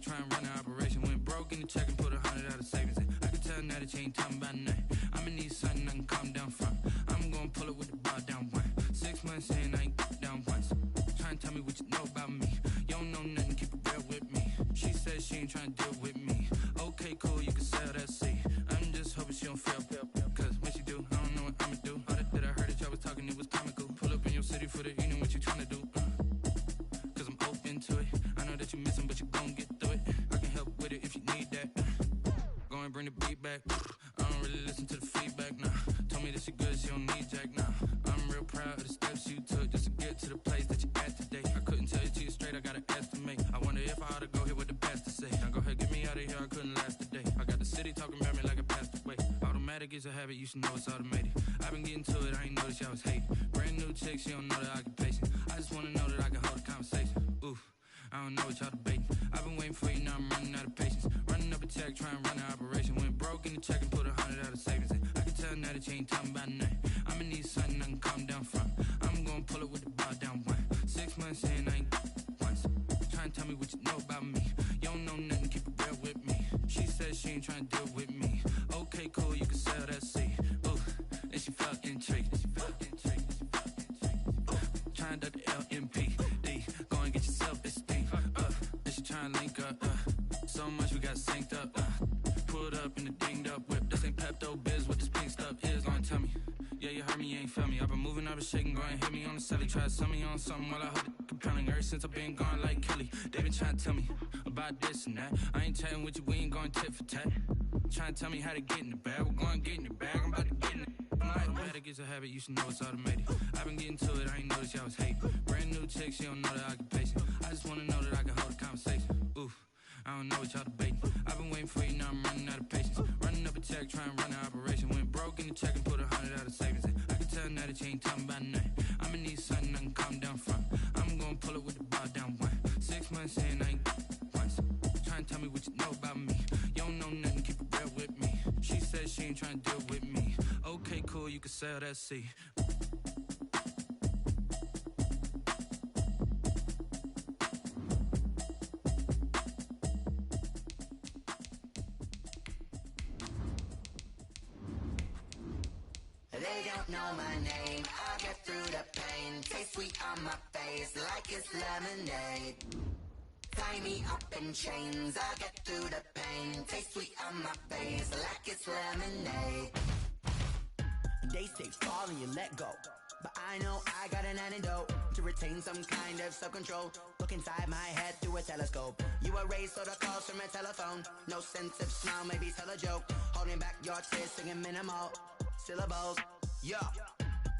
try and run an operation. Went broke in the check and put 100 out of savings in. I can tell now that you ain't talking about nothing. I'ma need something I can calm down from. I'm gonna pull it with the bar down one. 6 months in, I ain't down once. Try and tell me what you know about me. You don't know nothing, keep it real with me. She said she ain't trying to deal with me. Okay, cool, you can sell that seat. I'm just hoping she don't fail. Cause when she do, I don't know what I'ma do. All that I heard that y'all was talking, it was comical. Pull up in your city for the evening, what you trying to do? Cause I'm open to it. I know that you missing, but you gon' get through it. I can help with it if you need that. Go and bring the beat back. I don't really listen to the feedback, nah. Told me that she good, she don't need jack, nah. I'm real proud of the steps you took just to get to the place that you at today. I couldn't tell you to you straight, I gotta estimate. I wonder if I ought to go here with the best to say. Now go ahead, get me out of here, I couldn't last a day. I got the city talking about me like I passed away. Automatic is a habit, you should know it's automated. I've been getting to it, I ain't noticed y'all was hating. Brand new chick, she don't know the occupation. I just wanna know that I can hold a conversation. Oof, I don't know what y'all debating. I've been waiting for you, now I'm running out of patience. Running up a check, trying to run an operation. Went broke in the check and put 100 out of savings in. I can tell now that you ain't talking about nothing. I'ma need something I can calm down from. I'm gonna pull it with the bar down one. 6 months in, I ain't once. Try and tell me what you know about me. You don't know nothing, keep it real with me. She said she ain't trying to deal with me. Okay, cool, you can sell that seat. Ooh, and she felt intrigued. Trying to the LMPD. Go and get yourself esteem. And she trying to link up. So much we got synced up. Pulled up in the dinged up whip. This ain't Pepto Biz, what this pink stuff is. Go and tell me. Yeah, you heard me, you ain't felt me. I've been moving, I've been shaking, go and hit me on the celly. Try to sell me on something while I hold it compelling. Ever since I've been gone like Kelly, they been trying to tell me about this and that. I ain't chatting with you, we ain't going tit for tat. Trying to tell me how to get in the bag. We're going to get in the bag, I'm about to get in it. Automatic is a habit, you should know it's automated. I've been getting to it, I ain't noticed y'all was hating. Brand new chick, she don't know the occupation. I just wanna know that I can hold a conversation. Oof, I don't know what y'all debating. I've been waiting for you, now I'm running out of patience. Running up a check, trying to run an operation. Went broke in the check and put 100 out of savings in. I can tell now that you ain't talking about nothing. I'ma need something I can calm down from. I'm gonna pull it with the bar down one. 6 months in, I ain't once. Trying to tell me what you know about me. You don't know nothing, keep it real with me. She said she ain't trying to deal with me. Okay, cool, you can sell that seat. They don't know my name, I get through the pain. Taste sweet on my face like it's lemonade. Tie me up in chains, I get through the pain. Taste sweet on my face like it's lemonade. They say fall and you let go, but I know I got an antidote to retain some kind of self-control. Look inside my head through a telescope. You erase all the calls from a telephone. No sense of smile, maybe tell a joke. Holding back your tears, singing minimal syllables. Yeah,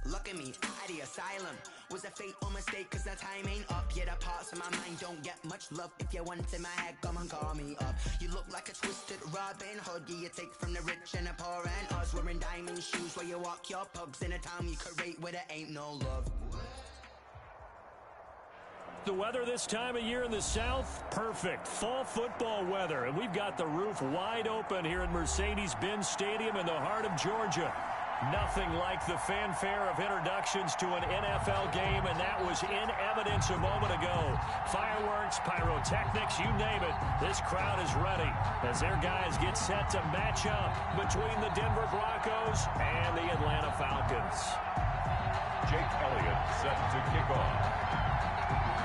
look at me, at the asylum. Was a fate or mistake, cause the time ain't up. Yeah, the parts of my mind don't get much love. If you want in my head, come and call me up. You look like a twisted Robin Hood. Yeah, you take from the rich and the poor and us. Wearing diamond shoes where you walk your pugs. In a town you create where there ain't no love. The weather this time of year in the South, perfect. Fall football weather. And we've got the roof wide open here at Mercedes-Benz Stadium in the heart of Georgia. Nothing like the fanfare of introductions to an NFL game, and that was in evidence a moment ago. Fireworks, pyrotechnics, you name it. This crowd is ready as their guys get set to match up between the Denver Broncos and the Atlanta Falcons. Jake Elliott set to kick off.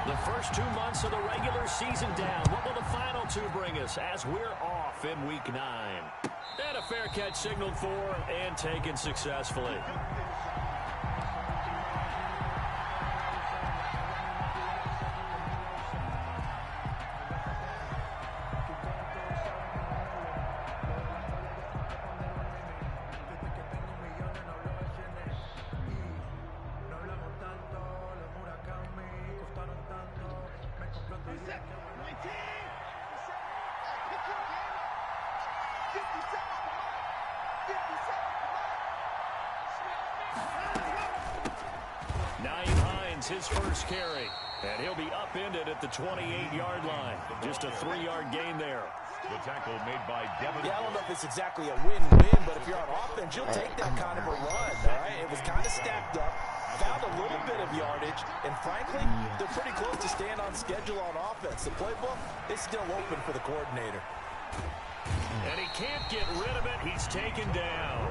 The first 2 months of the regular season down. What will the final two bring us as we're off in Week 9? And a fair catch signaled for and taken successfully. His first carry, and he'll be upended at the 28-yard line. Just a 3-yard gain there. The tackle made by Devin. Yeah, I don't know if it's exactly a win-win, but if you're on offense, you'll take that kind of a run, all right? It was kind of stacked up. found a little bit of yardage, and frankly, they're pretty close to staying on schedule on offense. The playbook is still open for the coordinator. And he can't get rid of it. He's taken down.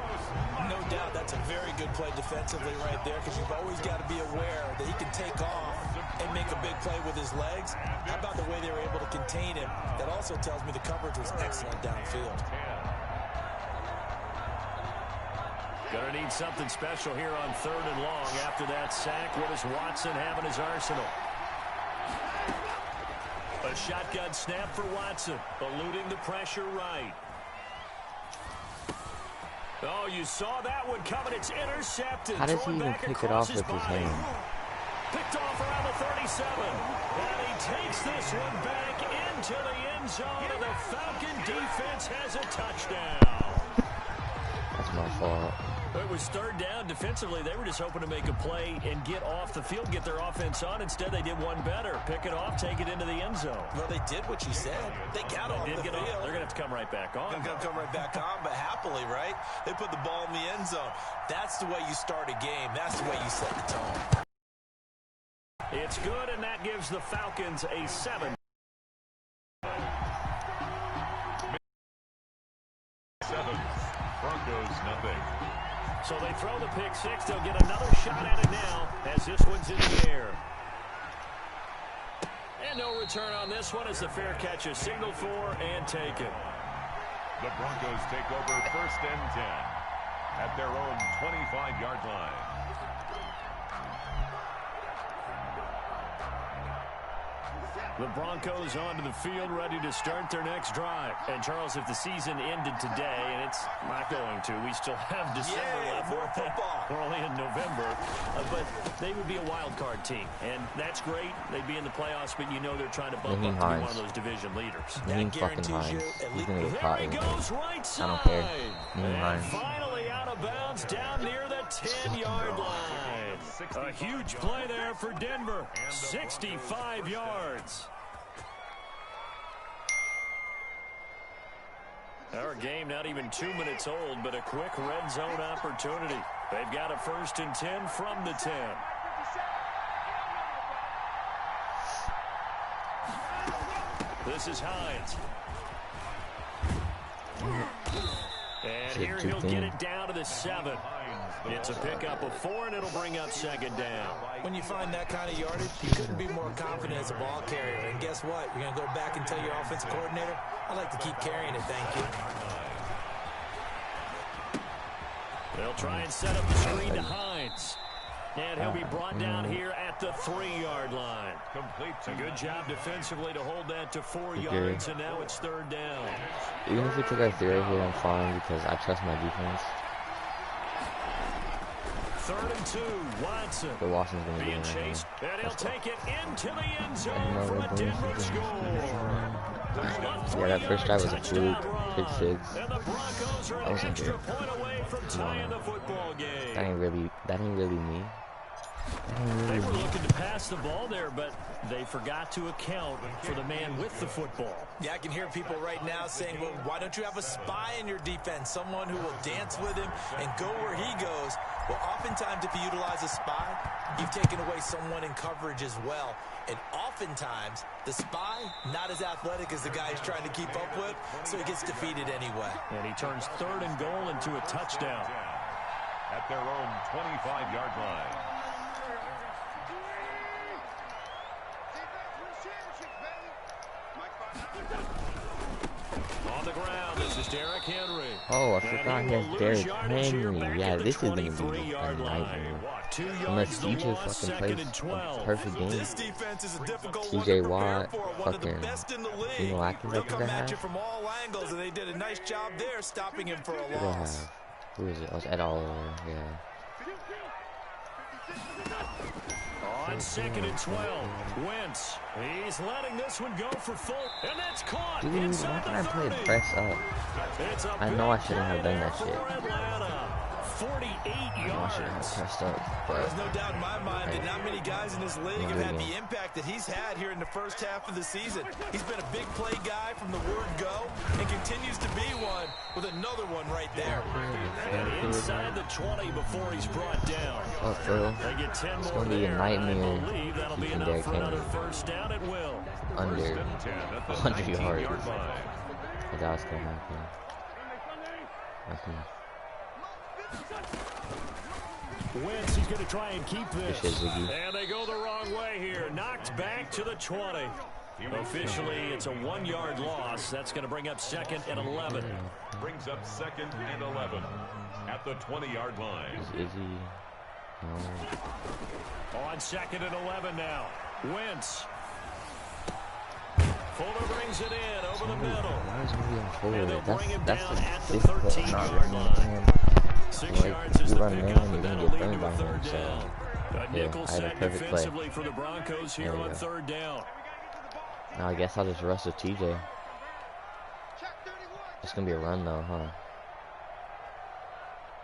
No doubt that's a very good play defensively right there, because you've always got to be aware that he can take off and make a big play with his legs. How about the way they were able to contain him? That also tells me the coverage was excellent downfield. Gonna need something special here on 3rd and long. After that sack, what does Watson have in his arsenal? A shotgun snap for Watson, eluding the pressure right. Oh, you saw that one coming. It's intercepted. How does he even pick it off with his hand? Picked off around the 37. And he takes this one back into the end zone, and the Falcon defense has a touchdown. That's my fault. It was 3rd down. Defensively, they were just hoping to make a play and get off the field, get their offense on. Instead, they did one better. Pick it off, take it into the end zone. Well, they did what you said. They got off the field. They're going to have to come right back on. They're going to come right back on, but happily, right? They put the ball in the end zone. That's the way you start a game. That's the way you set the tone. It's good, and that gives the Falcons a 7. 7. Broncos, nothing. So they throw the pick 6. They'll get another shot at it now as this one's in the air. And no return on this one as the fair catch is signaled for and taken. The Broncos take over 1st and 10 at their own 25-yard line. The Broncos onto the field, ready to start their next drive. And, Charles, if the season ended today, and it's not going to, we still have December left. More football. We're only in November. But they would be a wild card team. And that's great. They'd be in the playoffs, but you know they're trying to bump up to be one of those division leaders. Naheem fucking Hines. He's going to get caught. There he goes right side. I don't care. Naheem And Hines. finally out of bounds down near the 10-yard line. A huge play there for Denver. 65 yards. Our game not even 2 minutes old, but a quick red zone opportunity. They've got a 1st and 10 from the 10. This is Hines. And here he'll get it down to the 7. It's a pickup of 4, and it'll bring up 2nd down. When you find that kind of yardage, you couldn't be more confident as a ball carrier. And guess what? You're going to go back and tell your offensive coordinator, I'd like to keep carrying it, thank you. They'll try and set up the screen to Hines. And he'll be brought down here at the 3-yard line. A good job defensively to hold that to 4 yards, and now it's 3rd down. Even if we took our 3 right here, I'm fine because I trust my defense. 3rd and 2, Watson. The Watson's going to be Being in right chased, here. and he'll take it into the end I zone know for we're a going Denver to score. Yeah, that first drive was a fluke. Pick 6. And the Broncos are That an wasn't extra good. point away from tying the football game. That ain't really me. That ain't really They were me. looking to pass the ball there, but they forgot to account for the man with the football. Yeah, I can hear people right now saying, well, why don't you have a spy in your defense, someone who will dance with him and go where he goes? Well, oftentimes if you utilize a spy, you've taken away someone in coverage as well. And oftentimes, the spy, not as athletic as the guy he's trying to keep up with, so he gets defeated anyway. And he turns 3rd and goal into a touchdown. At their own 25-yard line. On the ground, this is Derrick Henry. Oh, I forgot he has Derrick Henry. Yeah, this is going to be a nightmare. Unless you just fucking plays a perfect game. This defense is a difficult TJ Watt, one of the best in the league. They'll come at you from all angles, and they did a nice job there stopping him for a loss. Who is it? Oh, it's Ed Oliver. Yeah. On 2nd and 12, Wentz. He's letting this one go for full, and that's caught. Dude, why can't I play press up? I know I shouldn't have done that shit. 48 yards. There's no doubt in my mind that not many guys in this league have had the impact that he's had here in the first half of the season. He's been a big play guy from the word go and continues to be one with another one right there. And inside the 20 before he's brought down. Oh, Phil. They get 10 It's more going to be a nightmare. That'll be enough for another first down at will. Under 100 yards. But that was going to happen. Wentz, he's going to try and keep this. And they go the wrong way here. Knocked back to the 20. Officially, it's a 1-yard loss. That's going to bring up 2nd and 11. Brings up 2nd and 11 at the 20-yard line. Is he? No. On 2nd and 11 now. Wentz. Fuller brings it in over the middle. Why is he on forward? That's the difficult. 13-yard line. 6 yards as you the run man, pickup, you're and going that'll to get lead burned by him for him. 3rd down. A nickel set defensively for the Broncos here on 3rd down. Now I guess I'll just rush with TJ. It's going to be a run though, huh?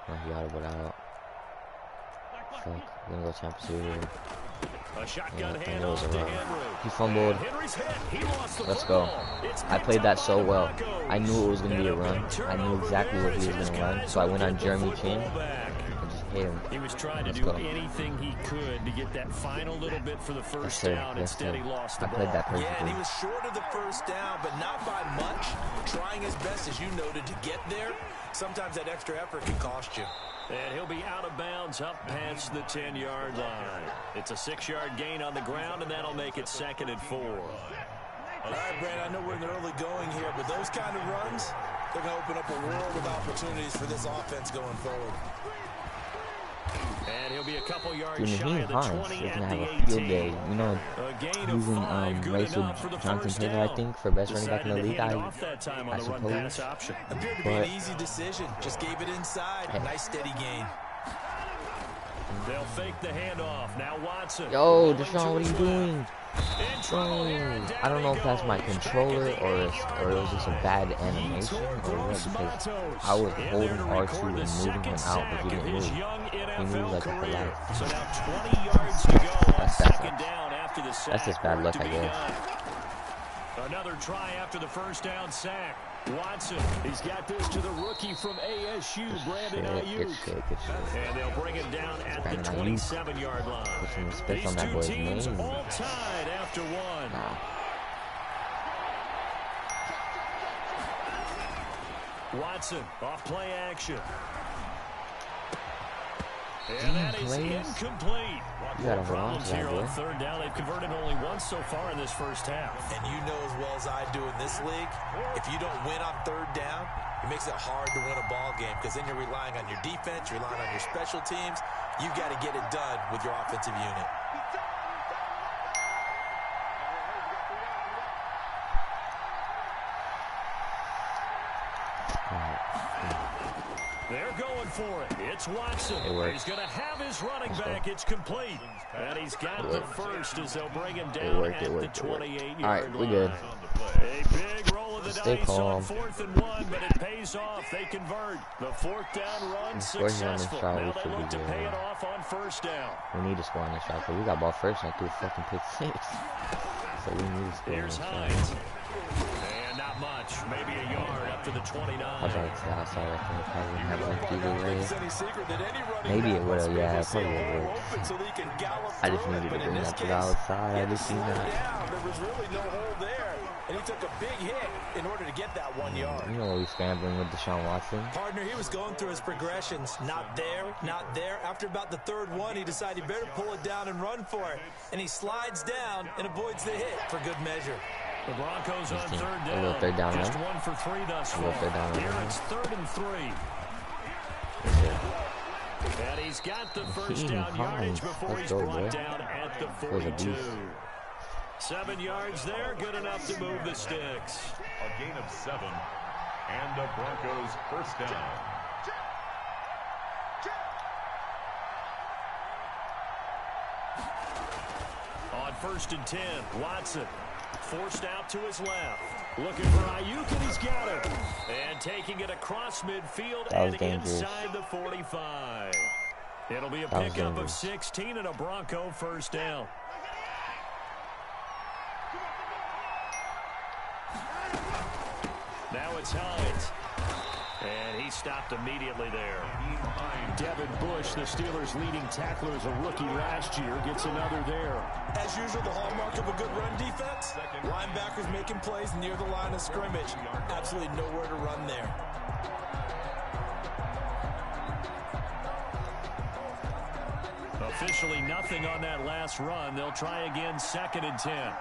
Oh, he got it out. Fuck, we're going to go Champions League. A shotgun Yeah, handoff to Henry. He fumbled. Let's go. I played that so well. I knew it was going to be a run. I knew exactly what he was going to run. So I went on Jeremy Chin and just hit him. He was trying to do anything he could to get that final little bit for the first down. Instead, he lost the ball. I played that perfectly. Yeah, and he was short of the first down, but not by much. Trying his best, as you noted, to get there. Sometimes that extra effort can cost you. And he'll be out of bounds up past the 10-yard line. It's a 6-yard gain on the ground, and that'll make it 2nd and 4. All right, Brad, I know we're in the early going here, but those kind of runs, they're going to open up a world of opportunities for this offense going forward. And he'll be a couple yards shy of the 20 is at gonna the have 18. a field day. You know, using Rachel Johnson Taylor, I think, for best running back in the league. I suppose. Appeared to be an easy decision. Just gave it inside. Nice steady gain. They'll fake the handoff. Now Watson. Yo, Deshaun, what are you doing? I don't know if that's my controller or it was just a bad animation or what, because I was holding R2 and moving him out, but he didn't move. He moved like at the last. So now 20 yards to go on 2nd down after the sack. That's just bad luck, I guess. Another try after the first down sack. Watson, he's got this to the rookie from ASU, Brandon Ayuk. And they'll bring it down at the 27-yard line. These two teams all tied after one. Watson, off play action. And that is incomplete. You gotta hold on Problems to that, here boy. on 3rd down. They've converted only once so far in this first half. And you know as well as I do in this league, if you don't win on 3rd down, it makes it hard to win a ball game because then you're relying on your defense, you're relying on your special teams. You've got to get it done with your offensive unit. They're going for it. It's Watson. He's going to have his running back. It's complete. And he's got the first as they'll bring him down at the 28-yard line. All right, we good. A big roll of the dice on 4th and 1, but it pays off. They convert. The 4th down run successful. Now they look to pay it off on 1st down. We need to score on this shot, because we got ball first and I threw a fucking pick 6. So we need to score on this shot. And not much. Maybe a yard up to the 29. I was like, outside, I think it probably have like giveaway. Maybe it would have, yeah, it probably would have. I just needed to bring that to the outside. I just seen that. There was really no hole there, and he took a big hit in order to get that 1 yard. You know what he's scrambling with Deshaun Watson? Partner, he was going through his progressions. Not there, not there. After about the 3rd one, he decided he better pull it down and run for it. And he slides down and avoids the hit for good measure. The Broncos on 3rd down. A little 3rd down Just run. 1 for 3 thus far. A little 3rd down run. Here it's 3rd and 3. And he's got the first down yardage before he's brought down at the 42. 7 yards there, good enough to move the sticks. A gain of 7, and the Broncos first down. On first and 10. Watson forced out to his left. Looking for Ayuk, and he's got it. And taking it across midfield and inside the 45. It'll be a pickup of 16 and a Bronco first down. Now it's Hines. And he stopped immediately there. Devin Bush, the Steelers' leading tackler as a rookie last year, gets another there. As usual, the hallmark of a good run defense, linebackers making plays near the line of scrimmage. Absolutely nowhere to run there. Officially nothing on that last run. They'll try again, 2nd and 10.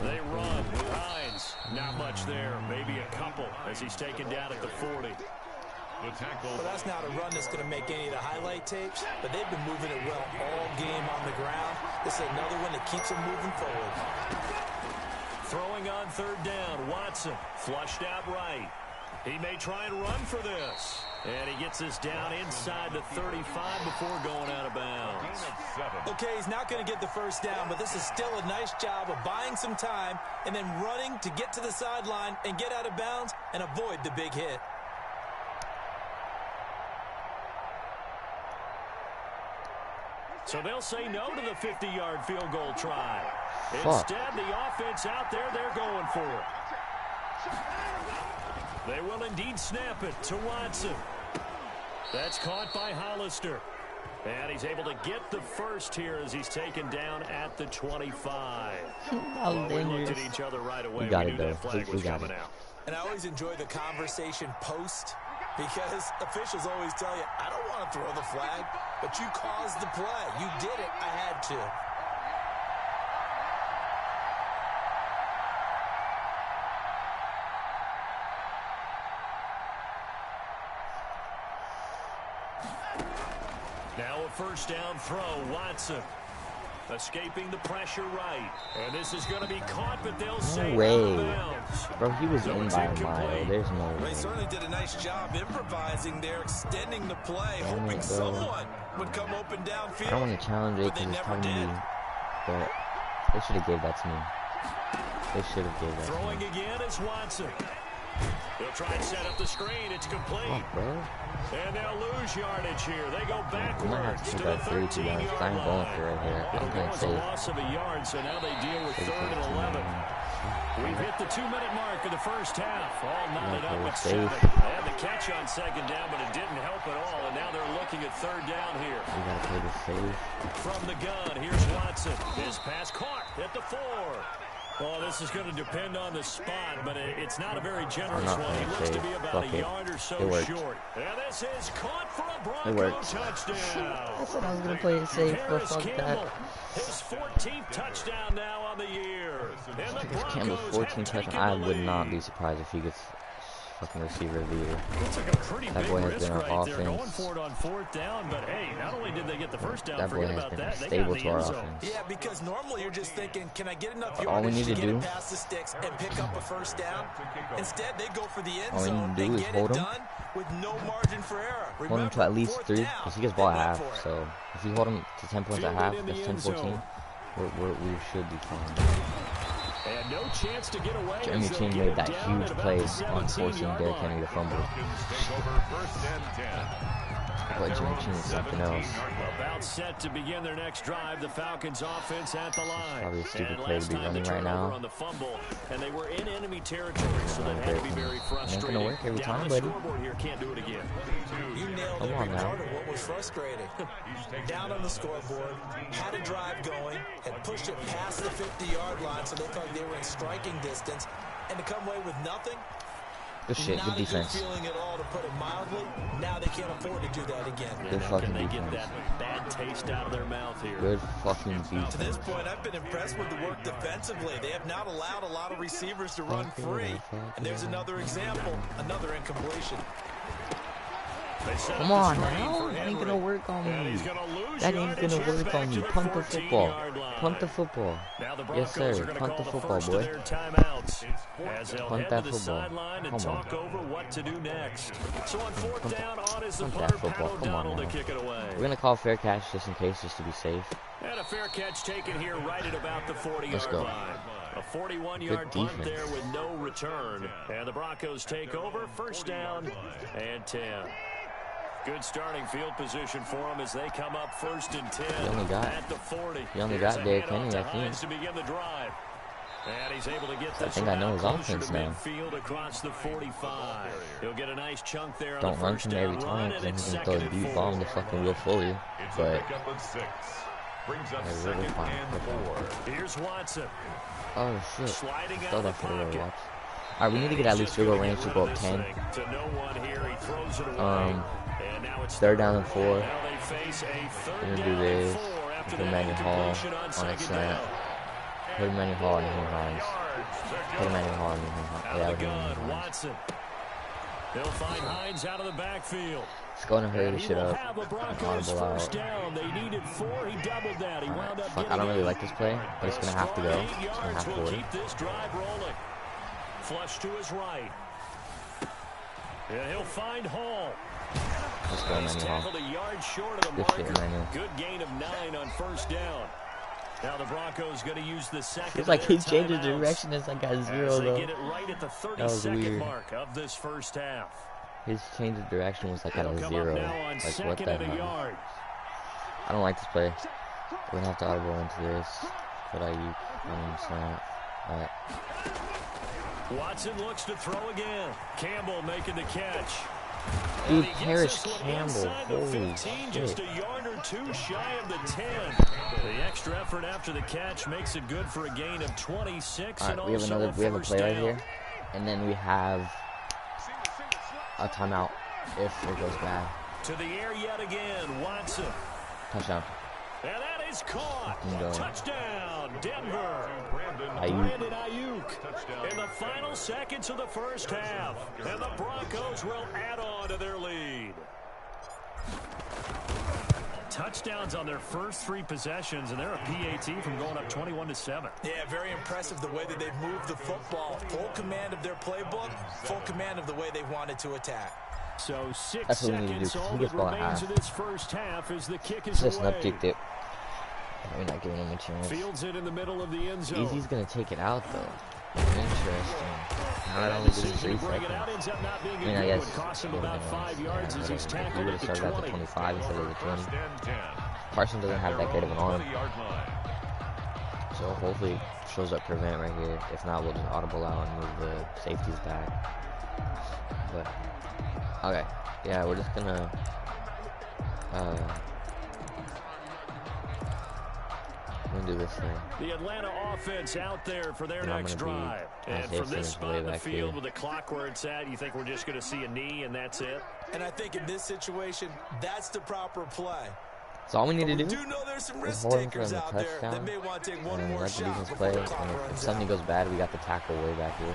They run with Hines. Not much there. Maybe a couple as he's taken down at the 40. Well, that's not a run that's going to make any of the highlight tapes, but they've been moving it well all game on the ground. This is another one that keeps them moving forward. Throwing on 3rd down, Watson flushed out right. He may try and run for this. And he gets this down inside the 35 before going out of bounds. Okay, he's not going to get the first down, but this is still a nice job of buying some time and then running to get to the sideline and get out of bounds and avoid the big hit. So they'll say no to the 50-yard field goal try. Instead, the offense out there, they're going for it. They will indeed snap it to Watson. That's caught by Hollister. And he's able to get the first here as he's taken down at the 25. Well, we looked at each other right away. We knew that flag was coming out. And I always enjoy the conversation post because officials always tell you, I don't want to throw the flag, but you caused the play. You did it. I had to. Now a first down throw, Watson. Escaping the pressure right. And this is going to be caught, but they'll say no way. Bro, he was in by a mile. There's no way. They certainly did a nice job improvising there, extending the play, hoping someone would come open downfield. I don't want to challenge it because it's telling me, but they should have gave that to me. They should have gave that Throwing to me. again is Watson. They'll try and set up the screen. It's complete. Oh, bro. And they'll lose yardage here. They go backwards to the 13-yard 13-yard line. It'll go as a loss of a yard, so now they deal with 3rd and 11. We've hit the 2-minute mark of the first half. All knotted up at 7. They had the catch on 2nd down, but it didn't help at all. And now they're looking at 3rd down here. We got to play this safe. From the gun, here's Watson. His pass caught at the 4. Well, this is going to depend on the spot, but it's not a very generous one. He looks to be about a yard or so short. And this is caught for a Bronco touchdown. I said I was going to play it safe, but fuck that. His 14th touchdown now on the year. And the Broncos Campbell's 14th touchdown. I would not be surprised if he gets fucking receiver of the year. It's like a pretty that big boy has risk been our right there, going offense. for it on 4th down, but hey, not only did they get the first down, That boy forget has about been that, they stable got to the our end zone. offense. Yeah, because normally you're just thinking, can I get enough All we yardage need to to get do, it past the sticks and pick up a first down? Instead, they go for the end all we zone need to do and is get hold it him. done with no margin for error. Hold him to at least 3, because he gets ball at half. So if you hold him to 10 points at half, that's 10-14. We should be fine. And no chance to get away. Jeremy King made that huge play on forcing Derrick Henry to fumble. But Jeremy King is something else. About set to begin their next drive. The Falcons offense at the line. Probably a stupid play to be running right now. On the fumble, and they were in enemy territory, so that had to be very frustrating. It ain't gonna work every time, buddy. Here, can't do it again. You nailed every part of what was frustrating. Down on the scoreboard, had a drive going, had pushed it past the 50-yard line, so they thought they were in striking distance, and to come away with nothing. Good shit, good defense. Not a good feeling at all, to put it mildly. Now they can't afford to do that again. Good fucking defense. Get that bad taste out of their mouth here. Good fucking defense. To this point, I've been impressed with the work defensively. They have not allowed a lot of receivers to run free. And there's another example, another incompletion. Come on now. That ain't gonna work on me. That ain't gonna work on me. Punt the football. Punt the football. Yes, sir. Punt the football, boy. Punt that football. Come on. Punt that football. Come on now. We're gonna call fair catch just in case, just to be safe. And a fair catch taken here right at about the 40-yard line. A 41-yard punt there with no return. And the Broncos take over. First down and 10. Good starting field position for them as they come up first and 10 at the 40. He only got Derrick Henry, I think. To begin the drive. And he's able to get this I think I know his offense now. Across the 45. He'll get a nice chunk there. Don't run from me every time, because then he's going to throw a deep bomb to fucking Will Fuller. But I really fine. Here's Watson. Oh shit. Throw that for the road, Watson. Alright, we need to get at least field goal range to go up 10. Third down and 4. We're gonna do this. Put Emmanuel Hall on a slant. Put Emmanuel Hall on Nathan Hines. Put Emmanuel Hall on Nathan Hines. Yeah, we're doing Hines. They'll find Hines out of the backfield. It's going to hurry this shit up. Audible out. They needed 4. He doubled that. He wound up fuck, I don't really like this play, but it's going to have to go. It's going to have to work. Keep this drive rolling. Flush to his right. And he'll find Hall. Let's go, Emmanuel Hall. A yard short of the marker. Good gain of 9 on first down. Now the Broncos going to use the second. It's like he changed the direction as I got 0 though. Get it right at the 32nd mark of this first half. His change of direction was like at a 0. Like what the hell? I don't like this play. We're gonna have to audible into this. Put IU on snap. Alright. Watson looks to throw again. Campbell making the catch. Dude, Harris Campbell, holy shit. Just a yard or 2 shy of the 10. The extra effort after the catch makes it good for a gain of 26. All right, we have a play right here, and then we have a timeout if it goes bad. To the air yet again, Watson. Touchdown. And that is caught. Touchdown, Denver. Brandon Ayuk in the final seconds of the first half. And the Broncos will add on to their lead. Touchdowns on their first 3 possessions, and they're a PAT from going up 21-7. Yeah, very impressive the way that they've moved the football. Full command of their playbook, full command of the way they wanted to attack. So 6 seconds all that remains of this first half as the kick is just away. Just kicked it. We're not giving him a chance. Fields it in the middle of the end zone. Easy's gonna take it out though. Interesting. Now that only gives 3 seconds. I mean, I guess cost him about 5 yards as he's tackled he would have started at the 25 instead of the 20. Carson doesn't have that great of an arm, so hopefully it shows up prevent right here. If not, we'll just audible out and move the safeties back. But okay, yeah, we're just gonna do this thing. The Atlanta offense out there for their next drive. And from this spot in the field with the clock where it's at, you think we're just going to see a knee and that's it? And I think in this situation, that's the proper play. That's all we need to do. Do know there's some risk takers out there that may want to take one more shot before the clock runs out. If something goes bad, we got the tackle way back here.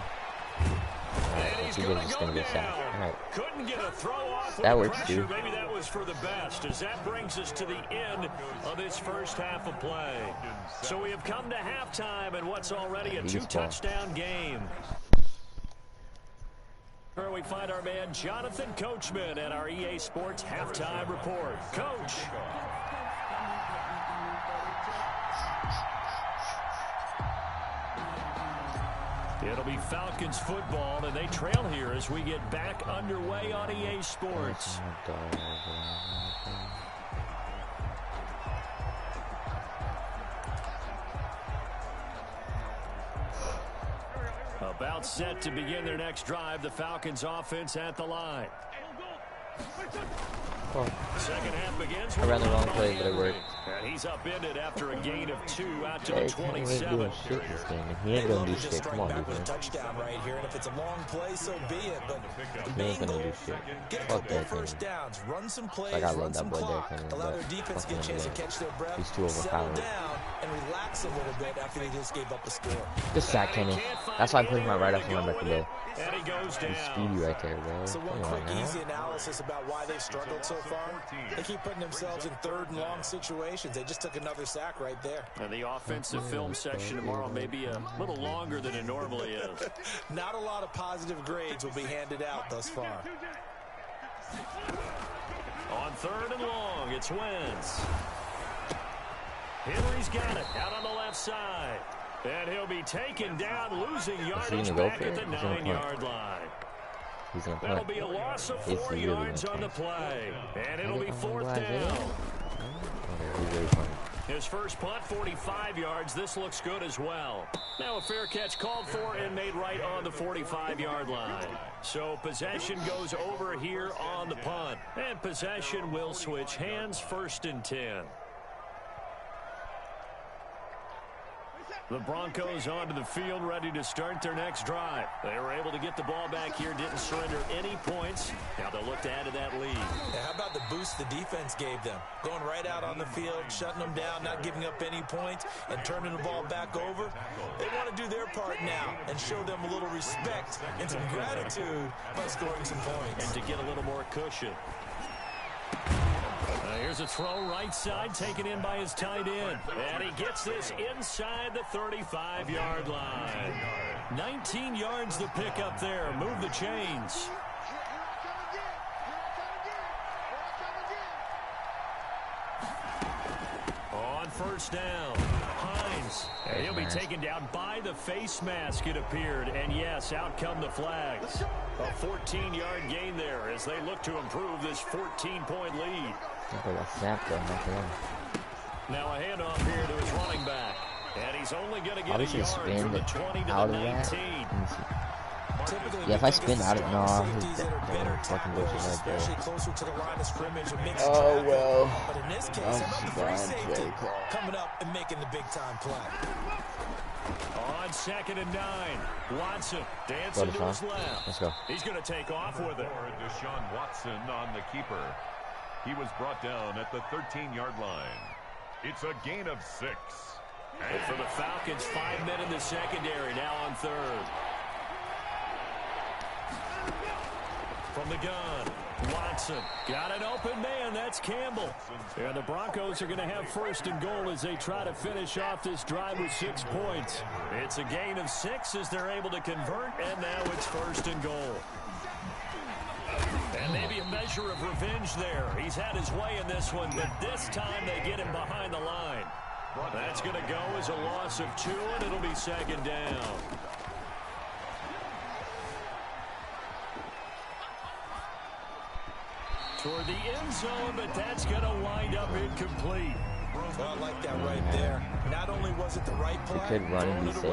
He's just going to get sacked. Alright. Couldn't get a throw off that works too. Maybe that was for the best, as that brings us to the end of this first half of play. So we have come to halftime and what's already a 2-touchdown game. Where we find our man Jonathan Coachman at our EA Sports halftime report. Coach. It'll be Falcons football, and they trail here as we get back underway on EA Sports. About set to begin their next drive, the Falcons offense at the line. Second half begins. I ran the wrong play, but it worked. And he's upended after a gain of 2 out to the 27. Shit this game. He ain't gonna do shit. Come on, dude. Touchdown right here, and if it's a long play, so be it. But he ain't gonna do shit. Fuck that first downs, run some plays, like I love run that some boy clock, Derrick Henry, allow their defense to get a chance to catch their breath. He's too overpowered. Down, and relax a little bit after they just gave up a score. Good sack, Kenny. That's why I put him right after my back today. And he goes down. He's speedy right there, bro. So one quick, easy analysis about why they've struggled so far. They keep putting themselves in third and long situations. They just took another sack right there. And the offensive film section tomorrow may be a little longer than it normally is. Not a lot of positive grades will be handed out thus far. On third and long, it's Wentz. Henry's got it out on the left side. And he'll be taken down, losing yardage back at the 9-yard line. That'll be a loss of 4 yards on the play. And it'll be fourth down. His first punt, 45 yards. This looks good as well. Now a fair catch called for and made right on the 45-yard line. So possession goes over here on the punt. And possession will switch hands, 1st and 10. The Broncos onto the field, ready to start their next drive. They were able to get the ball back here, didn't surrender any points. Now they'll look to add to that lead. Yeah, how about the boost the defense gave them? Going right out on the field, shutting them down, not giving up any points, and turning the ball back over. They want to do their part now and show them a little respect and some gratitude by scoring some points. And to get a little more cushion. Here's a throw right side, taken in by his tight end. And he gets this inside the 35-yard line. 19 yards to pick up there. Move the chains. On first down, Hines. And he'll be taken down by the face mask, it appeared. And yes, out come the flags. A 14-yard gain there as they look to improve this 14-point lead. Now a handoff here to his running back. And he's only going to get a yard from the 20 to the 19. Yeah, if I spin out of he's fucking bushes right there. Oh well. But in this case, how about the free safety coming up and making the big time play? On 2nd and 9, Watson dancing to his left. Let's go. He's going to take off with it. Deshaun Watson on the keeper. He was brought down at the 13-yard line. It's a gain of 6. And for the Falcons, 5 men in the secondary, now on third. From the gun, Watson got an open man. That's Campbell. And the Broncos are going to have 1st and goal as they try to finish off this drive with 6 points. It's a gain of 6 as they're able to convert, and now it's 1st and goal. And maybe a measure of revenge there. He's had his way in this one, but this time they get him behind the line. That's going to go as a loss of 2, and it'll be 2nd down. Toward the end zone, but that's going to wind up incomplete. Well, I like that right there. Not only was it the right play, we could run and be safe.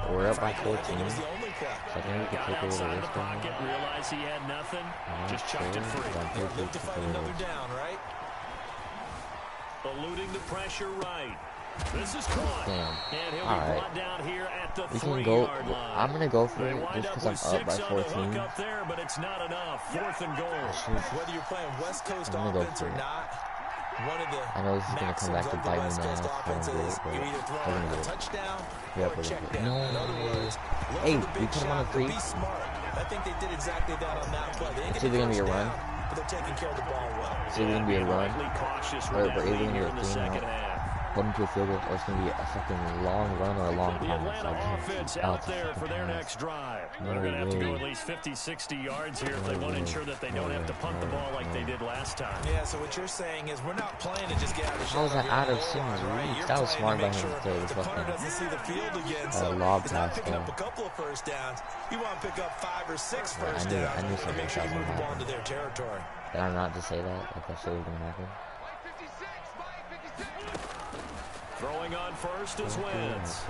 We're up by 14. So I think we could take a little risk on him. Realized he had nothing. Just chucked it free. Look to find another down, right? Eluding the pressure right. This is caught. Damn. And he'll be brought down here at the 3-yard line. I'm going to go for it just because I'm up by 14. Up there, but it's not enough. 4th and goal. Whether you're playing West Coast offense or not, one of the I know this is going to come back to bite me now. You either throw a touchdown or a check down. No. In other words, hey, we put him on a 3. be smart. I think they did exactly that on that play. It's either going to be a run. But they're taking care of the ball well. It's either going to be a run. Or either going to be a 3. Put him to a field goal, or it's going to be a fucking long run or a long The punt. Atlanta offense out there for their next drive. They're going to have to go at least 50, 60 yards here if they want to ensure that they don't have to punt the ball like they did last time. Yeah, so what you're saying is we're not playing to just get out of the How was that out of Simmons' reach? That was smart by him to throw the fucking lob pass picking up a couple of first downs. You want to pick up 5 or 6 first downs and make sure you move the ball into their territory. Did I not just say that? Like that shit was going to happen? Throwing on first is Wentz.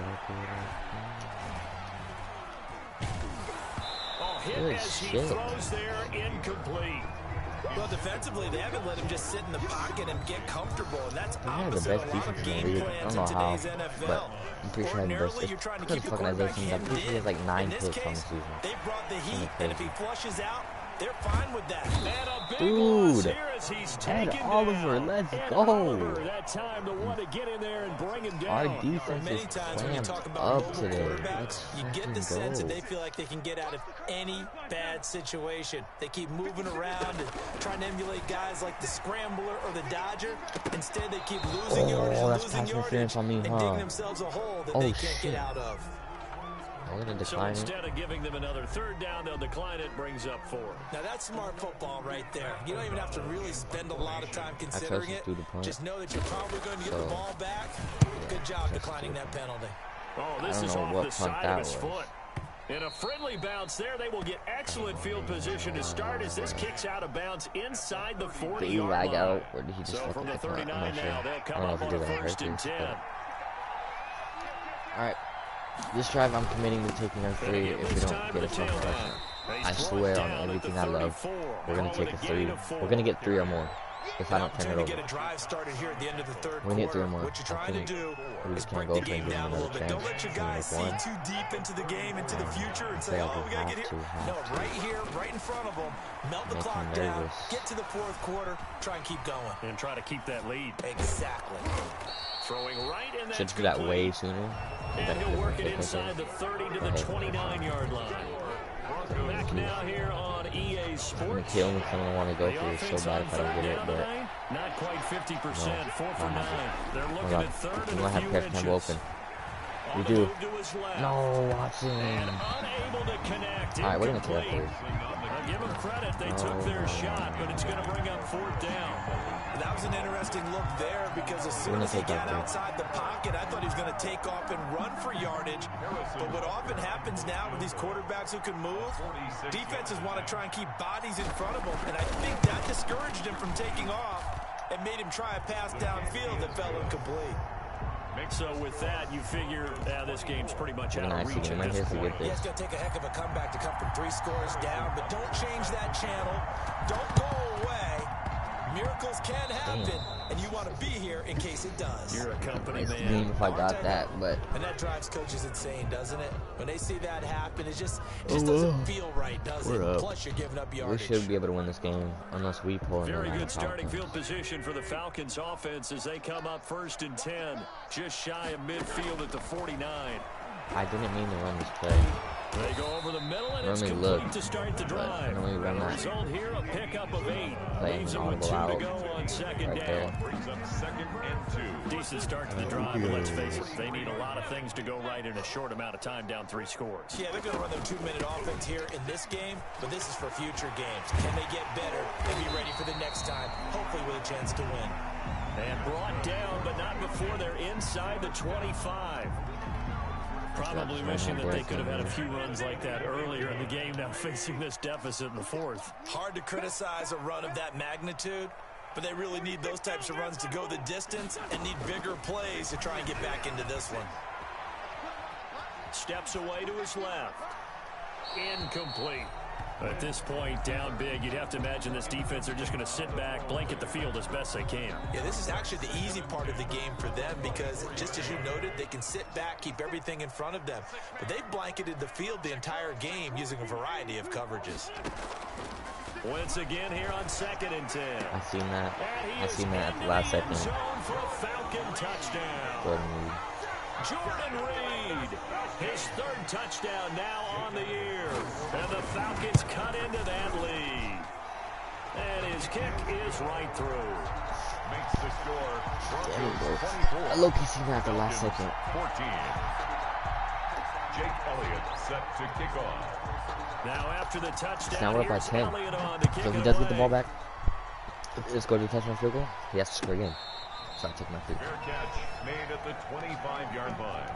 Oh, hit as he throws there, incomplete. Well, defensively, they haven't let him just sit in the pocket and get comfortable, and that's opposite a lot of game plans in today's NFL. I'm pretty sure Ordinarily, you're trying to keep the quarterback hemmed in. He has like 9 picks on the season. They brought the heat, and if he flushes out, They're fine with that. And a big Dude, here as he's Ed taken Oliver, down. let's And go. Oliver, that time the one to get in there and bring him down. Our defense Many is times when you talk clamped about up mobile today. quarterbacks, Let's you get the sense that go. they feel like they can get out of any bad situation. They keep moving around and trying to emulate guys like the Scrambler or the Dodger. Instead, they keep losing yardage and that's losing pass yardage interference on me, and huh? digging themselves a hole that they can't get out of. We're going to So decline it. instead of giving them another third down, they'll decline it, brings up 4. Now that's smart football right there. You don't even have to really spend a lot of time considering it. Just know that you're probably going to get the ball back. Good job declining that penalty. Oh, this is off the side of his foot. In a friendly bounce there, they will get excellent field position to start as this kicks out of bounds inside the 40-yard line. Did he lag out, or did he just So from the 39 now, they'll come up on a 1st and 10. All right. This drive, I'm committing to taking our 3 if we don't get a fucking touchdown. I swear on everything I love, we're going to take a 3. We're going to get 3 or more if I don't turn it over. Get a drive started here at the end of the third We're going to get 3 or more. What you're trying to do we is just can't break go the for it and game give down them a another little bit. chance. Don't let your guys see too deep into the game, into the future, and say, oh, we got to get here. No, right here, right in front of them. Melt the clock down. Get to the 4th quarter. Try and keep going. And try to keep that lead. Exactly. Throwing right in that. Should do that way sooner. And he'll work it inside the 30 to the 29-yard line. Back now here on EA Sports. I'm going to kill me if I don't want to go for it so bad if I don't get it, but not quite 50%, 4 for 9. They're looking hold on. at 3rd We and might a have few Paris inches. Campbell open. We do. No, Watson. And unable to connect. All right, we're going to take that 3. Give them credit. They took their shot, but it's going to bring up 4th down. That was an interesting look there because as soon as he got outside the pocket, I thought he was going to take off and run for yardage. But what often happens now with these quarterbacks who can move, defenses want to try and keep bodies in front of them. And I think that discouraged him from taking off and made him try a pass downfield that fell incomplete. So with that, you figure this game's pretty much out of reach at this this point. Yeah, it's going to take a heck of a comeback to come from 3 scores down, but don't change that channel. Don't go away. Miracles can happen, and you want to be here in case it does. You're a company man. Even if I got that, but and that drives coaches insane, doesn't it? When they see that happen, it just doesn't feel right, does it? Plus, you're giving up yardage. We should be able to win this game unless we pull in. Very good starting field position for the Falcons offense as they come up 1st and 10, just shy of midfield at the 49. I didn't mean to run this play. They go over the middle, and it's complete to start the drive. The result here, a pickup of 8. Leaves them with 2 to go on 2nd down. Brings up 2nd and 2. Decent start to the drive, but let's face it, they need a lot of things to go right in a short amount of time, down 3 scores. Yeah, they're going to run their 2-minute offense here in this game, but this is for future games. Can they get better and be ready for the next time, hopefully with a chance to win? And brought down, but not before they're inside the 25. Probably wishing that they could have had a few runs like that earlier in the game, now facing this deficit in the 4th. Hard to criticize a run of that magnitude, but they really need those types of runs to go the distance and need bigger plays to try and get back into this one. Steps away to his left. Incomplete. At this point, down big, you'd have to imagine this defense are just going to sit back, blanket the field as best they can. Yeah, this is actually the easy part of the game for them because, just as you noted, they can sit back, keep everything in front of them. But they've blanketed the field the entire game using a variety of coverages. Once again here on 2nd and 10. I seen that. I seen that at the last second. For a Falcon touchdown. Jordan Reed, his 3rd touchdown now on the year. And the Falcons cut into that lead. And his kick is right through. Makes the score. I low-key seen that at the last second. 14. Jake Elliott set to kick off. Now after the touchdown, now we're up by 10. So if he does get the ball back, let's go to the touchdown field goal. He has to score again. So I take my free. Fair catch made at the 25-yard line.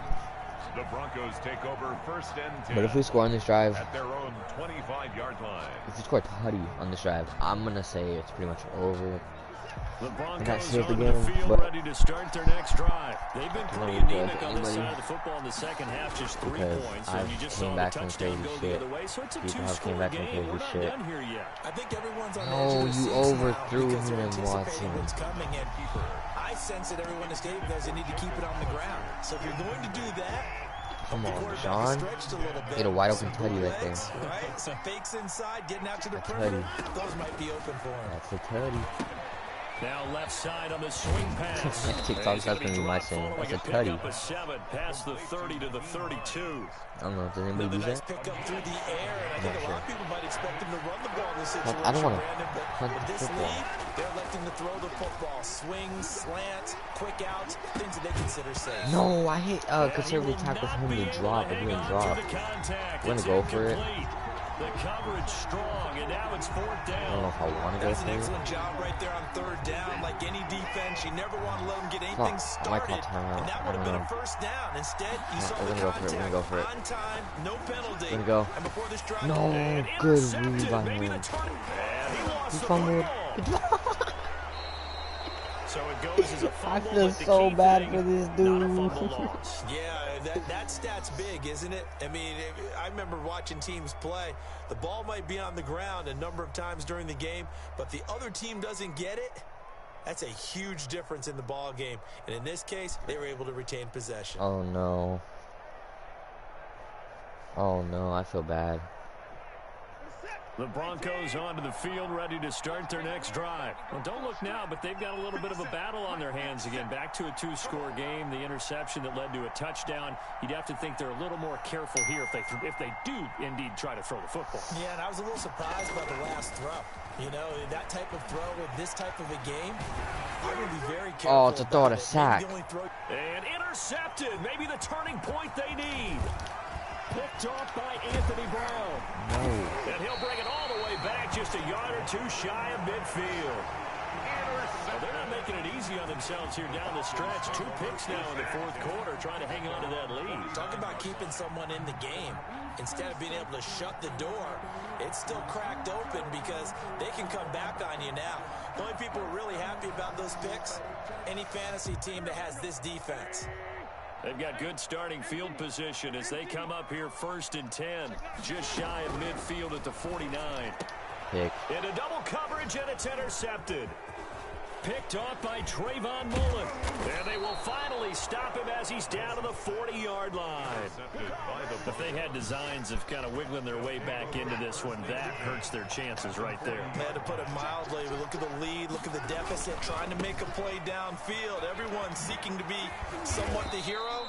The Broncos take over 1st and 10. But if we score on this drive, at their own 25-yard line. If we score a tutty on this drive, I'm gonna say it's pretty much over. The Broncos on the field ready to start their next drive. They've been pretty anemic on this side of the football in the second half, just 3 points. And you just saw the touchdown go the other way. So it's a 2-score game. We're not done here yet. I think everyone's on the edge of their seats you overthrew now him, Watson. What's coming in. I sense that everyone is getting because they need to keep it on the ground. So if you're going to do that, Come on, Sean. Get a wide open tutty right there. Right? Some fakes inside, getting out to the perimeter. Those might be open for him. That's a tutty. Now left side on the swing pass. TikTok's not going to be my saying. That's a tutty. Past the 30 to the 32. I don't know. Does anybody do that? Pick up through the air, and I think a lot of people might expect him to run the ball in this situation. I don't want to but with this lead, they're electing to throw the football. Swings, slants, quick outs, things that they consider safe. No, I hate conservative tackle for him to drop. If he didn't drop, we're going to go for it. The coverage strong, and now it's fourth down. I don't know if I want to go for it. That's an excellent job right there on third down. Like any defense, you never want to let them get anything started. And that would have been a first down. Instead, you saw the contact. We're going to go for it. On time, no penalty. We're going to go. And before this drive, No, good read by him. He fumbled. So it goes as a fumble. I feel so bad for this dude. Yeah, that stat's big, isn't it? I mean, I remember watching teams play. The ball might be on the ground a number of times during the game, but the other team doesn't get it. That's a huge difference in the ball game. And in this case, they were able to retain possession. Oh, no. Oh, no, I feel bad. The Broncos onto the field, ready to start their next drive. Well, don't look now, but they've got a little bit of a battle on their hands again. Back to a two-score game. The interception that led to a touchdown. You'd have to think they're a little more careful here if they do indeed try to throw the football. Yeah, and I was a little surprised by the last throw. You know, that type of throw with this type of a game, I'm going to be very careful. Oh, to throw it a sack. And intercepted. Maybe the turning point they need. Picked off by Anthony Brown. No. And he'll bring it all the way back, just a yard or two shy of midfield. Well, they're not making it easy on themselves here down the stretch. 2 picks now in the fourth quarter, trying to hang on to that lead. Talk about keeping someone in the game. Instead of being able to shut the door, it's still cracked open because they can come back on you now. The only people who are really happy about those picks, any fantasy team that has this defense. They've got good starting field position as they come up here 1st and 10. Just shy of midfield at the 49. Pick. Into double coverage, and it's intercepted. Picked off by Trayvon Mullen. And they will finally stop him as he's down to the 40-yard line. If they had designs of kind of wiggling their way back into this one, that hurts their chances right there. Man, to put it mildly, look at the lead, look at the deficit, trying to make a play downfield. Everyone seeking to be somewhat the hero.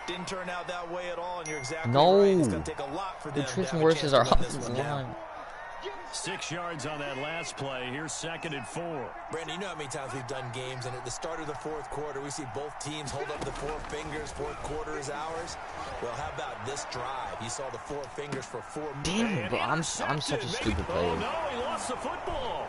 Didn't turn out that way at all, and you're exactly right. It's going to take a lot for them to have a chance to win this one down. 6 yards on that last play. Here's 2nd and 4. Brandon, you know how many times we've done games, and at the start of the fourth quarter, we see both teams hold up the 4 fingers. Fourth quarter is ours. Well, how about this drive? You saw the 4 fingers for 4 minutes. Damn it, bro. I'm such a stupid player. Oh, no, he lost the football.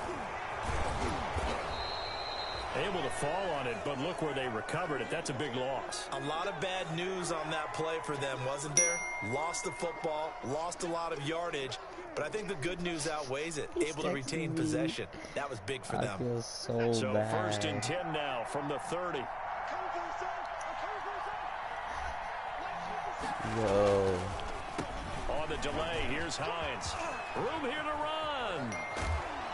Able to fall on it, but look where they recovered it. That's a big loss. A lot of bad news on that play for them, wasn't there? Lost the football, lost a lot of yardage, but I think the good news outweighs it. Able to retain possession. That was big for them. I feel so bad. 1st and 10 now from the 30. Yo. On the delay, here's Hines. Room here to run.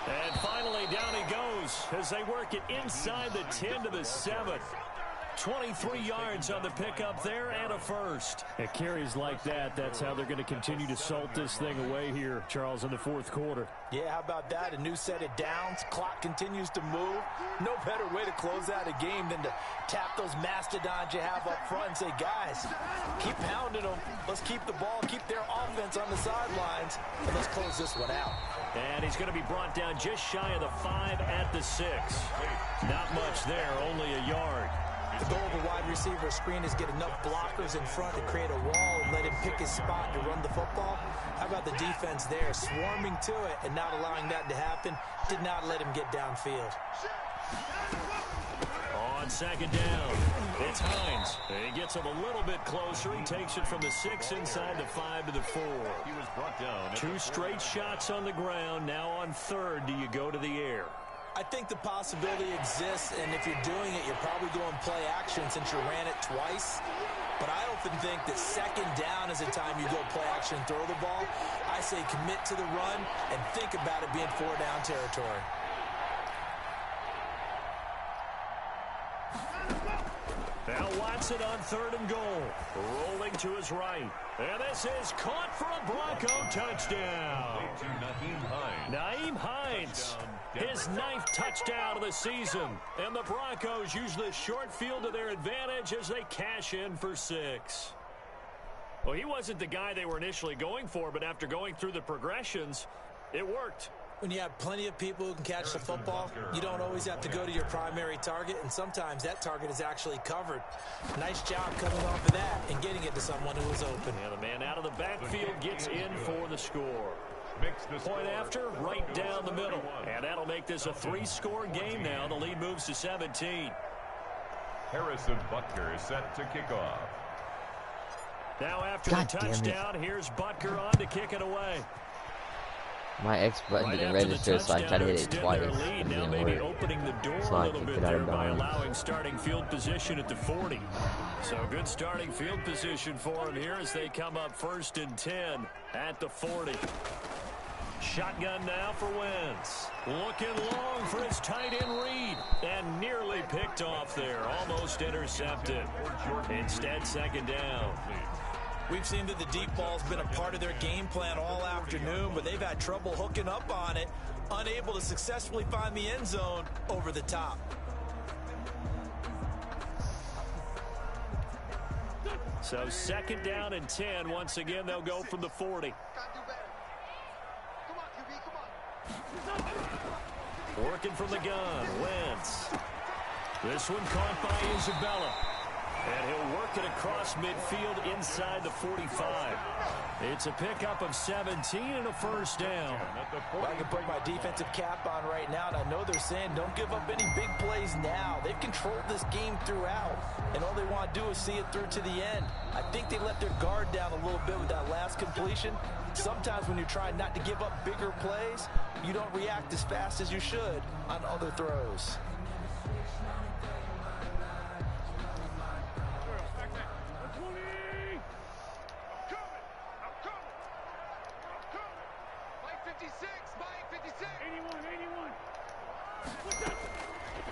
And finally, down he goes as they work it inside the 10 to the 7. 23 yards on the pickup there and a first. At carries like that, that's how they're going to continue to salt this thing away here, Charles, in the fourth quarter. Yeah, how about that? A new set of downs. Clock continues to move. No better way to close out a game than to tap those mastodons you have up front and say, guys, keep pounding them. Let's keep the ball, keep their offense on the sidelines, and let's close this one out. And he's going to be brought down just shy of the 5 at the 6. Not much there, only a yard. The goal of a wide receiver screen is get enough blockers in front to create a wall and let him pick his spot to run the football. How about the defense there, swarming to it and not allowing that to happen? Did not let him get downfield. On 2nd down, it's Hines. He gets him a little bit closer. He takes it from the 6 inside the 5 to the 4. He was brought down. 2 straight shots on the ground. Now on 3rd, do you go to the air? I think the possibility exists, and if you're doing it, you're probably going play action since you ran it twice. But I often think that 2nd down is a time you go play action, throw the ball. I say commit to the run and think about it being 4-down territory. Now takes it on 3rd and goal. Rolling to his right. And this is caught for a Bronco touchdown. Nyheim Hines, his 9th touchdown of the season. And the Broncos use the short field to their advantage as they cash in for 6. Well, he wasn't the guy they were initially going for, but after going through the progressions, it worked. When you have plenty of people who can catch the football, you don't always have to go to your primary target, and sometimes that target is actually covered. Nice job coming off of that and getting it to someone who was open. And the man out of the backfield gets in for the score. Point after, right down the middle. And that'll make this a 3-score game now. The lead moves to 17. Harrison Butker is set to kick off. Now after the touchdown, here's Butker on to kick it away. My X button didn't register, so I tried to hit it twice. It now didn't maybe work. opening the door So a I little kicked bit it out there of by bounds. allowing starting field position at the 40. So good starting field position for him here as they come up 1st and 10 at the 40. Shotgun now for Wentz. Looking long for his tight end read. And nearly picked off there. Almost intercepted. Instead, 2nd down. We've seen that the deep ball's been a part of their game plan all afternoon, but they've had trouble hooking up on it, unable to successfully find the end zone over the top. So 2nd down and 10. Once again, they'll go from the 40. Working from the gun, Wentz. This one caught by Isabella. And he'll work it across midfield inside the 45. It's a pickup of 17 and a 1st down. Well, I can put my defensive cap on right now, and I know they're saying don't give up any big plays now. They've controlled this game throughout, and all they want to do is see it through to the end. I think they let their guard down a little bit with that last completion. Sometimes when you're trying not to give up bigger plays, you don't react as fast as you should on other throws.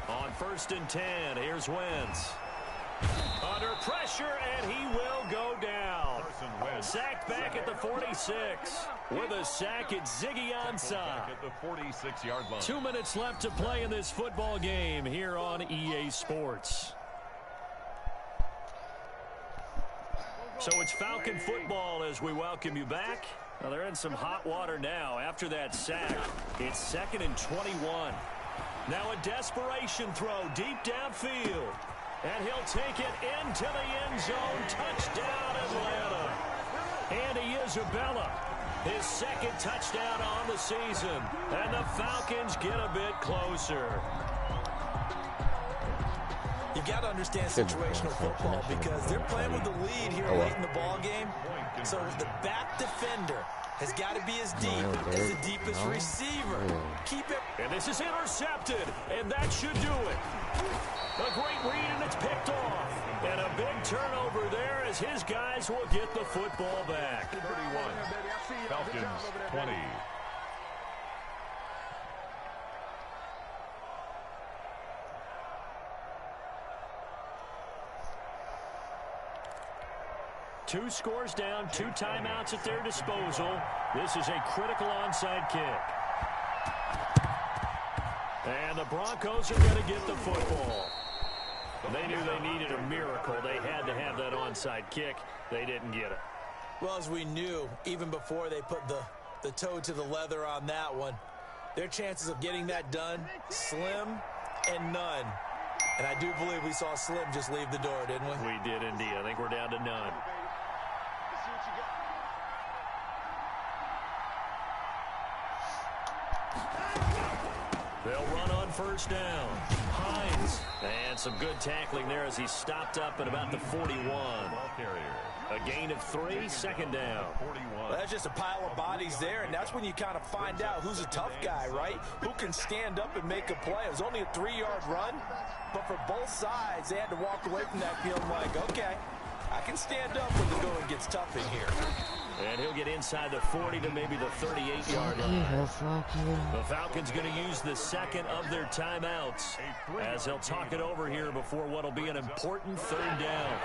On 1st and 10, here's Wentz. Under pressure, and he will go down. Sacked back at the 46. With a sack, it's Ziggy Ansah. At the 46-yard line. 2 minutes left to play in this football game here on EA Sports. So it's Falcon football as we welcome you back. Well, they're in some hot water now. After that sack, it's 2nd and 21. Now a desperation throw deep downfield. And he'll take it into the end zone. Touchdown, Atlanta. Andy Isabella, his 2nd touchdown on the season. And the Falcons get a bit closer. You've got to understand situational football because they're playing with the lead here late in the ball game. So the back defender has got to be as deep as the deepest receiver. Keep it. And this is intercepted, and that should do it. A great read, and it's picked off. And a big turnover there as his guys will get the football back. 31, Falcons 20. Two scores down, 2 timeouts at their disposal. This is a critical onside kick. And the Broncos are going to get the football. They knew they needed a miracle. They had to have that onside kick. They didn't get it. Well, as we knew, even before they put the toe to the leather on that one, their chances of getting that done, slim and none. And I do believe we saw Slim just leave the door, didn't we? We did indeed. I think we're down to none. They'll run on 1st down. Hines. And some good tackling there as he stopped up at about the 41. A gain of 3, 2nd down. Well, that's just a pile of bodies there, and that's when you kind of find out who's a tough guy, right? Who can stand up and make a play. It was only a 3-yard run, but for both sides, they had to walk away from that feeling like, okay, I can stand up when the going gets tough in here. And he'll get inside the 40 to maybe the 38-yard line. The Falcons going to use the second of their timeouts as they'll talk it over here before what will be an important third down.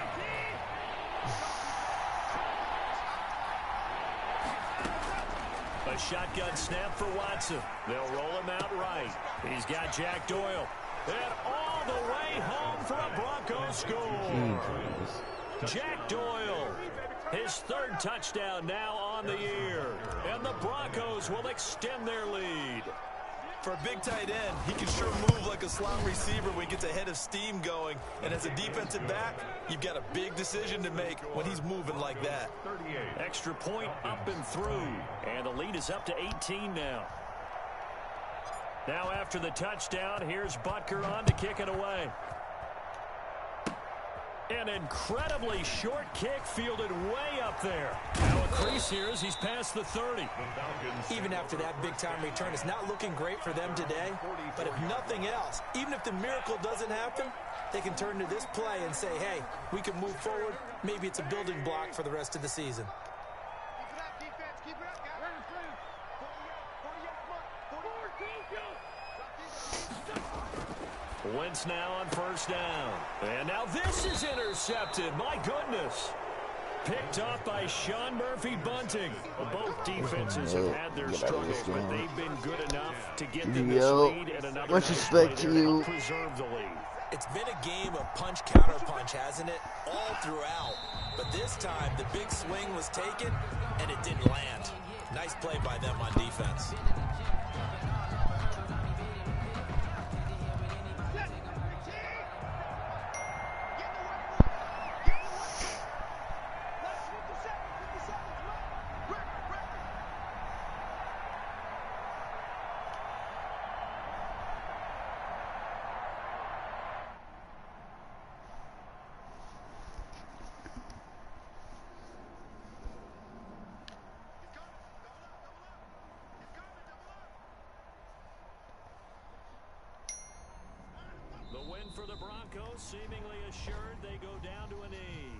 A shotgun snap for Watson. They'll roll him out right. He's got Jack Doyle. And all the way home for a Broncos score. Jack Doyle, his third touchdown now on the year. And the Broncos will extend their lead. For a big tight end, he can sure move like a slot receiver when he gets a head of steam going. And as a defensive back, you've got a big decision to make when he's moving like that. Extra point up and through. And the lead is up to 18 now. Now after the touchdown, here's Butker on to kick it away. An incredibly short kick fielded way up there. Now a crease here as he's past the 30. Even after that big-time return, it's not looking great for them today. But if nothing else, even if the miracle doesn't happen, they can turn to this play and say, hey, we can move forward. Maybe it's a building block for the rest of the season. Wentz now on first down. And now this is intercepted. My goodness. Picked off by Sean Murphy-Bunting. Well, both defenses have had their struggles, but they've been good enough to get them this lead. And another much respect to you. Preserve the lead. It's been a game of punch-counter-punch, hasn't it? All throughout. But this time, the big swing was taken, and it didn't land. Nice play by them on defense. For the Broncos, seemingly assured they go down to a knee.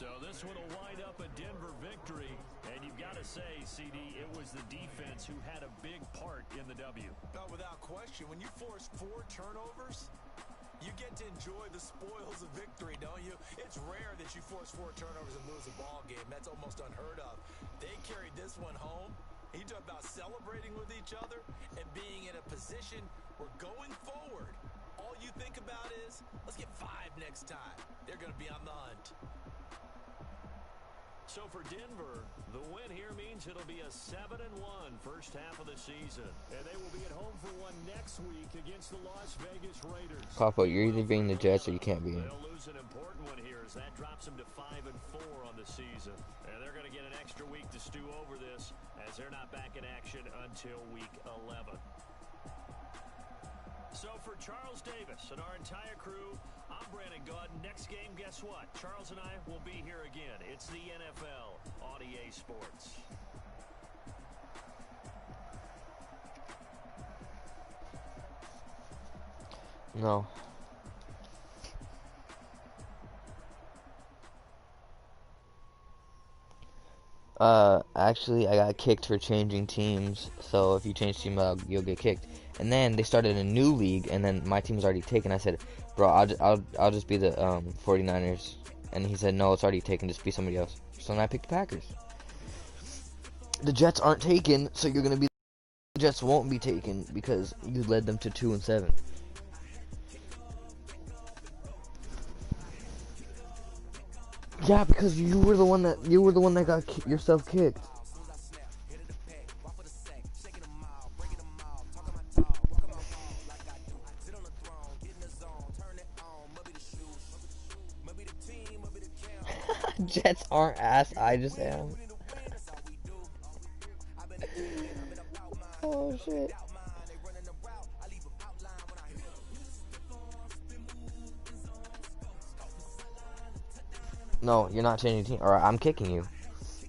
So this one will wind up a Denver victory. And you've got to say, CD, it was the defense who had a big part in the W. No, without question. When you force 4 turnovers, you get to enjoy the spoils of victory, don't you? It's rare that you force 4 turnovers and lose a ball game. That's almost unheard of. They carried this one home. He talked about celebrating with each other and being in a position where going forward, all you think about is, let's get 5 next time. They're going to be on the hunt. So for Denver, the win here means it'll be a 7-1 first half of the season. And they will be at home for one next week against the Las Vegas Raiders. Papa, you're either being the Jets or you can't be in. They'll lose an important one here as that drops them to 5-4 on the season. And they're going to get an extra week to stew over this as they're not back in action until week 11. So for Charles Davis and our entire crew, I'm Brandon Gaudin. Next game, guess what? Charles and I will be here again. It's the NFL on EA Sports. No. Actually, I got kicked for changing teams. So if you change team, you'll get kicked. And then they started a new league, and then my team was already taken. I said, bro, I'll just be the 49ers. And he said, no, it's already taken. Just be somebody else. So then I picked the Packers. The Jets aren't taken, so you're gonna be. The Jets won't be taken because you led them to 2-7. Yeah, because you were the one that got yourself kicked. Jets aren't ass. I just am. Oh shit. No, you're not changing team. Alright, I'm kicking you.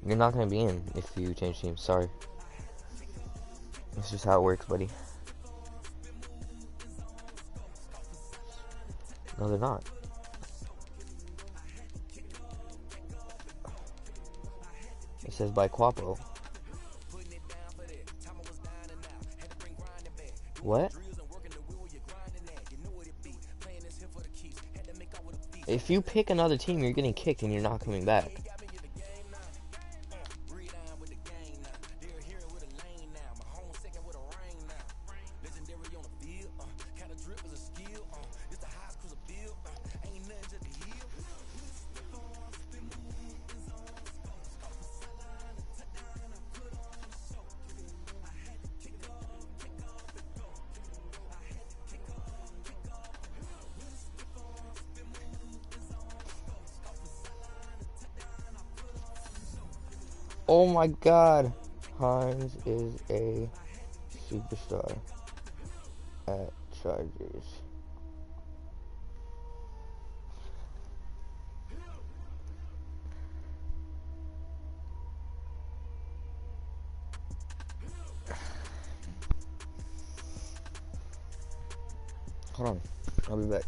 You're not gonna be in if you change teams. Sorry. That's just how it works, buddy. No, they're not. It says by Quapo. What? If you pick another team, you're getting kicked and you're not coming back. Oh my god. Hines is a superstar at Chargers. Hold on. I'll be back.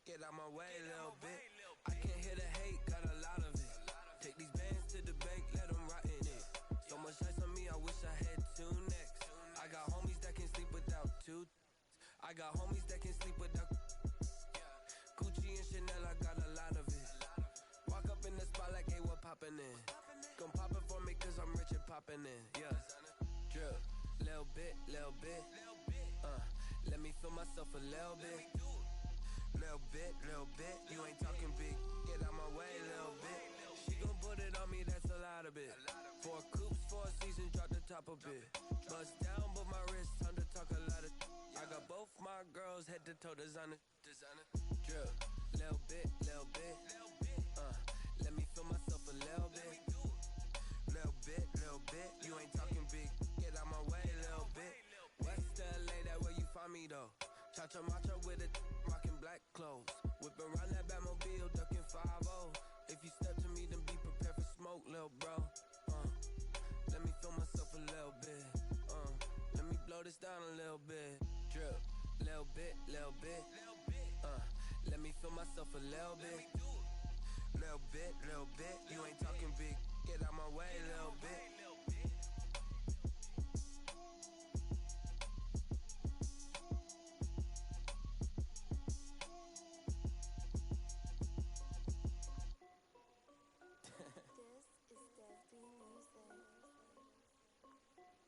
Get out my way a little bit. I can't hear the hate, got a lot popping in. Gon' pop it for me cause I'm rich and popping in. Yeah. Drip. Little bit. Let me feel myself a little bit. Little bit. You ain't talking big. Get out my way, little bit. She gon' put it on me, that's a lot of it. 4 coops, 4 seasons, drop the top a bit. Bust down, but my wrist, time to talk a lot of. I got both my girls head to toe designer. Drip. Little bit. Let me feel myself a little bit. Little bit. You ain't talking big. Get out my way, little bit. West LA, that where you find me though. Cha-cha matcha with it, rockin' black clothes. Whip around that Batmobile, ducking 5-0. If you step to me, then be prepared for smoke, lil' bro. Let me feel myself a little bit. Let me blow this down a little bit. Drip, little bit. Let me feel myself a little bit. Little bit. You ain't talking big. Get out my way, little bit.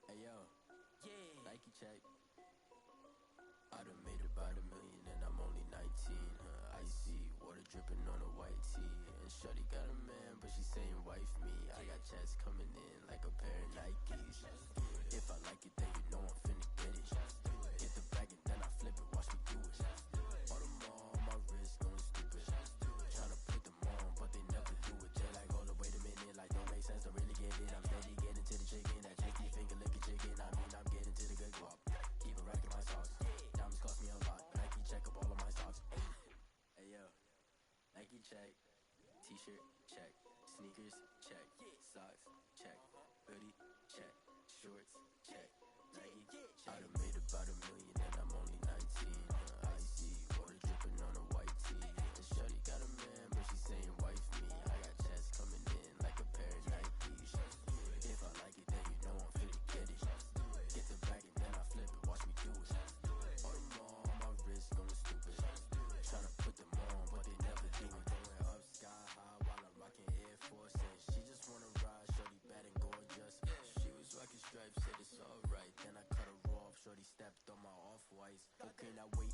Hey yo, yeah, Nike check. I done made about $1 million and I'm only 19. Icy water dripping on a white tee. And shorty got a man, but she saying wife me. I got chats coming in like a pair of Nikes. If I like it, then you know I'm finna get it. Get the bag and then I flip it, watch me do it. All them on my wrist going stupid. Tryna put them on, but they never do it. They like, hold up, wait a minute, like don't make sense, don't really get it. I'm steady getting to the chicken, that tasty finger licking chicken. I mean, I'm getting to the good guap. Keep it racking my socks. Diamonds cost me a lot. Nike check up all of my stocks. Hey yo, Nike check. T-shirt check. Sneakers check. Socks check. Hoodie check. Shorts check. Nike check. I done made about $1 million and I'm only 19. Icy water dripping on a white tee. And shorty got a man, but she saying wife me. I got chats coming in like a pair of Nikes. If I like it, then you know I'm finna get it. Get the bag and then I flip it, watch me do it. All them on my wrist going stupid. Tryna put them on, but they never do it. Going up sky high while I'm rocking Air Force. And she just wanna ride, shorty bad and gorgeous. She was rocking stripes, said it's alright. Then I cut her off, shorty stepped on my off-whites. Okay, now wait.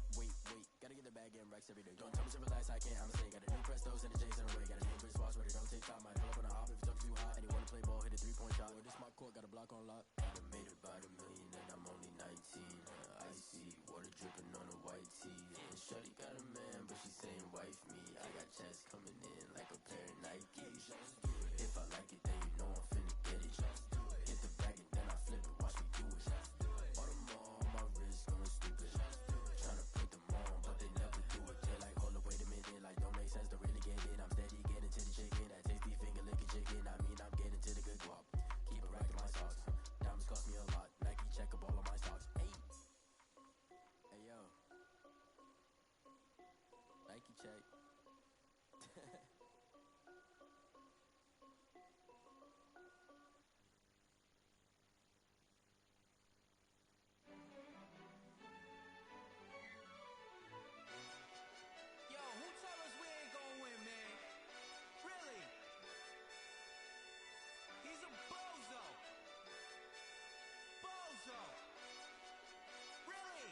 Gotta get the bag and racks every day. Don't tell me to relax, I can't, I'm saying. Got a new Prestos and a Jason away. Got a new wristwatch ready, don't take time. Might pull up on a hop if it's up too hot. And you wanna play ball, hit a 3-point shot. Well, this my court, got a block on lock. I done made about $1 million and I'm only 19. Icy water dripping on a white tee. And shorty got a man, but she saying wife me. I got chats coming in like a pair of Nikes. If I like it, then you know I'm finna get it. Get the bag and then I flip it, watch me do it. All them on my wrist going stupid. Tryna put them on, but they never do it. They like, hold up, wait a minute, like don't make sense, don't really get it. I'm steady getting to the chicken, that tasty finger licking chicken. I mean, I'm getting to the good guap. Keep it racking my socks. Diamonds cost me a lot. Nike check up all of my stocks. Hey yo, Nike check. Yo, who tell us we ain't gonna win, man? Really? He's a bozo. Really?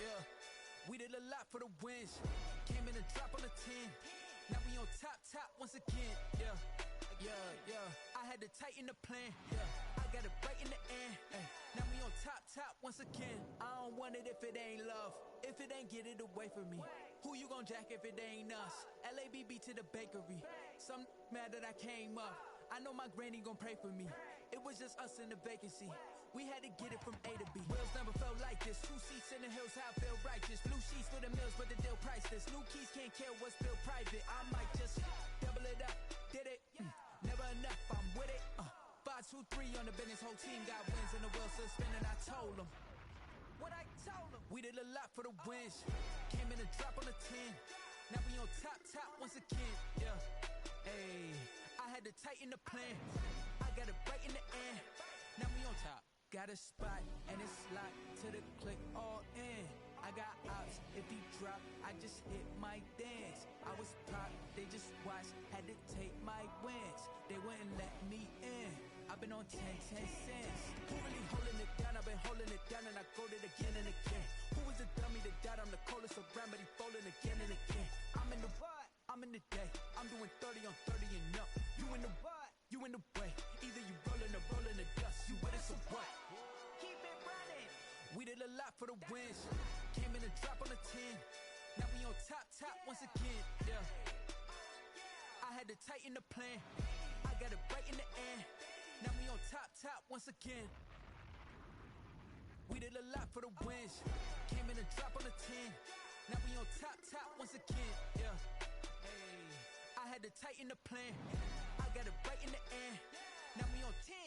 Yeah, we did a lot for the wins. Came in and drop on the 10. Now we on top once again. Yeah. I had to tighten the plan. Yeah, I got it right in the end. Now we on top once again. I don't want it if it ain't love. If it ain't, get it away from me. Who you gon' jack if it ain't us? LABB to the bakery. Some mad that I came up. I know my granny gon' pray for me. It was just us in the vacancy. We had to get it from A to B. Wheels never felt like this. 2 seats in the hills, how I feel righteous. Blue sheets for the mills, but the deal priceless. New keys can't kill what's still private. I might just double it up. Did it? Never enough, I'm with it. 5, 2, 3 on the business. Whole team got wins and the wheels still spinning. I told them what I told them. We did a lot for the wins. Came in and drop on the 10. Now we on top once again. Yeah. Hey, I had to tighten the plan. I got it right in the end. Now we on top. Got a spot and it's locked to the click all in. I got ops, if he drop, I just hit my dance. I was pop, they just take my wins. They wouldn't let me in. I've been on 10 cents. Who really holding it down? I've been holding it down, and I go it again and again. Who was the dummy that died? I'm the coldest around, but he folding again and again. I'm in the what? I'm in the day. I'm doing 30 on 30 and up. You in the what? You in the way. Either you rolling or rolling the dust. You with us or what? Keep it running. We did a lot for the wins. Came in and drop on the 10. Now we on top once again. Yeah. I had to tighten the plan. I got it right in the end. Now we on top once again. We did a lot for the wins. Came in and drop on the 10. Now we on top once again. Yeah. Hey. I had to tighten the plan. I got it right in the end. Now we on 10.